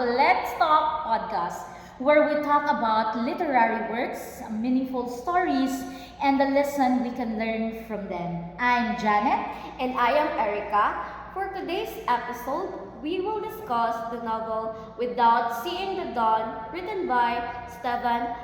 to Let's Talk Podcast, where we talk about literary works, meaningful stories, and the lesson we can learn from them. I'm Janet. And I am Erica. For today's episode, we will discuss the novel Without Seeing the Dawn, written by Stefan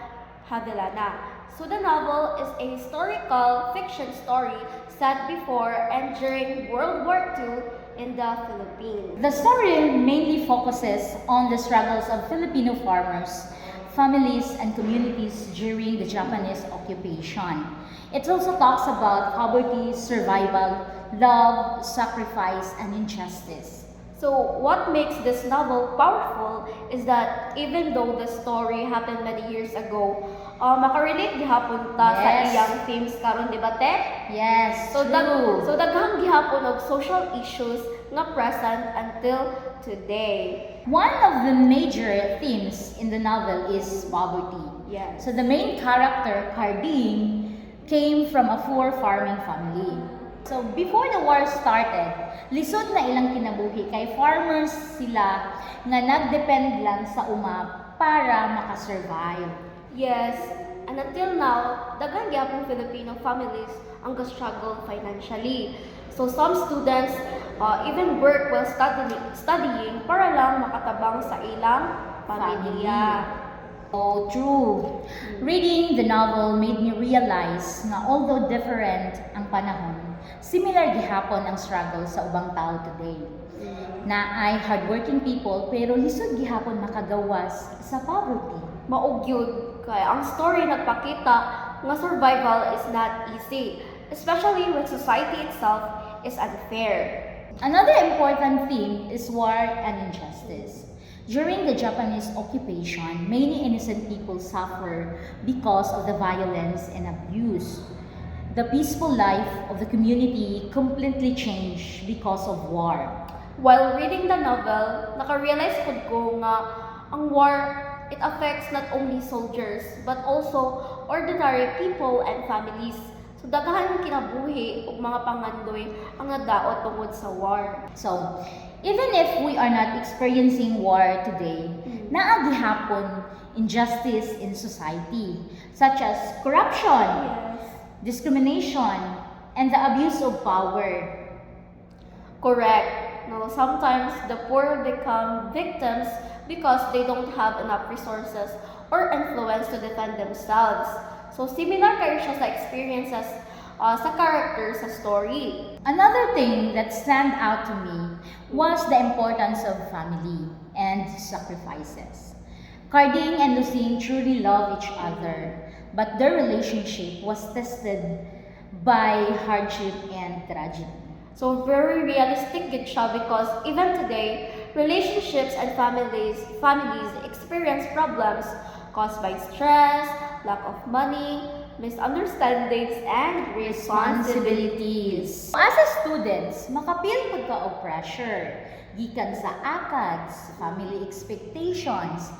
Havilana. So the novel is a historical fiction story set before and during World War II in the Philippines. The story mainly focuses on the struggles of Filipino farmers, families, and communities during the Japanese occupation. It also talks about poverty, survival, love, sacrifice, and injustice. So what makes this novel powerful is that even though the story happened many years ago, makarelate gihapon ta sa Yes. iyang themes karon di ba te? Yes, So true. daghang gihapon og social issues nga present until today. One of the major themes in the novel is poverty. Yes. So the main character, Carding, came from a poor farming family. So before the war started, lisod na ilang kinabuhi kay farmers sila nga nagdepend lang sa uma para makasurvive. Yes, and until now, daghang gyapon Filipino families ang struggle financially. So some students even work while studying para lang makatabang sa ilang pamilya. Oh, true. Reading the novel made me realize na although different ang panahon, similar gihapon ang struggle sa ubang tao today. Na ay hardworking people pero lisod gihapon makagawas sa poverty. Maugyod kay ang story nagpakita nga survival is not easy, especially when society itself is unfair. Another important theme is war and injustice. During the Japanese occupation, many innocent people suffer because of the violence and abuse. The peaceful life of the community completely changed because of war. While reading the novel, nakarealize ko nga ang war, it affects not only soldiers but also ordinary people and families. So daghan kinabuhi ug mga pangandoy ang nadaot tungod sa war. So, even if we are not experiencing war today, naagihapon injustice in society, such as corruption, discrimination, and the abuse of power. Correct. No, sometimes the poor become victims because they don't have enough resources or influence to defend themselves. So similar kayo siya sa experiences sa characters sa story. Another thing that stand out to me was the importance of family and sacrifices. Carding and Lucine truly love each other, but their relationship was tested by hardship and tragedy. So very realistic gid siya because even today, relationships and families experience problems caused by stress, lack of money, misunderstandings, and responsibilities. As a students, makapil pud ka og pressure gikan sa ACADS, family expectations,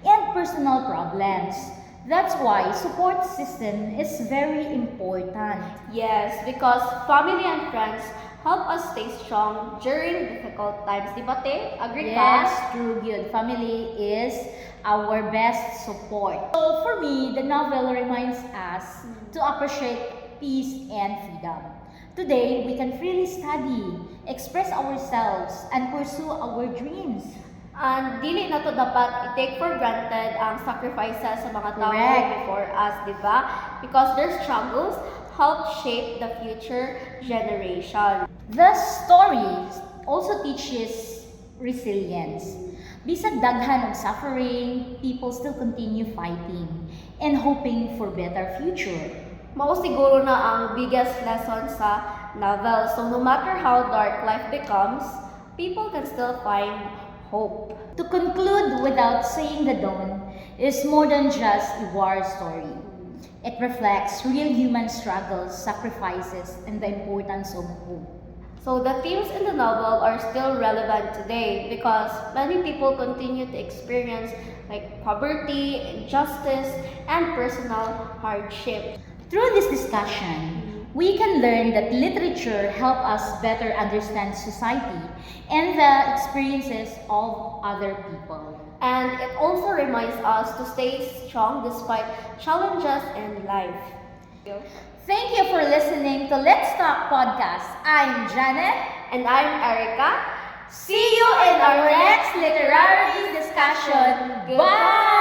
and personal problems. That's why support system is very important. Yes, because family and friends help us stay strong during difficult times. Di ba, te? Agree ka? Yes, true, good. Family is our best support. So for me, the novel reminds us to appreciate peace and freedom. Today, we can freely study, express ourselves, and pursue our dreams. And dili na to dapat i-take for granted ang sacrifices sa mga tao Correct. before us, di ba? Because their struggles help shape the future generation. The story also teaches resilience. Bisag daghan og suffering, people still continue fighting and hoping for better future. Mao siguro na ang biggest lesson sa novel. So no matter how dark life becomes, people can still find hope. To conclude, Without Seeing the Dawn is more than just a war story. It reflects real human struggles, sacrifices, and the importance of hope. So the themes in the novel are still relevant today because many people continue to experience like poverty, injustice, and personal hardship. Through this discussion, We can learn that literature helps us better understand society and the experiences of other people. And it also reminds us to stay strong despite challenges in life. Thank you for listening to Let's Talk Podcast. I'm Janet. And I'm Erica. See you in our next literary discussion. Bye!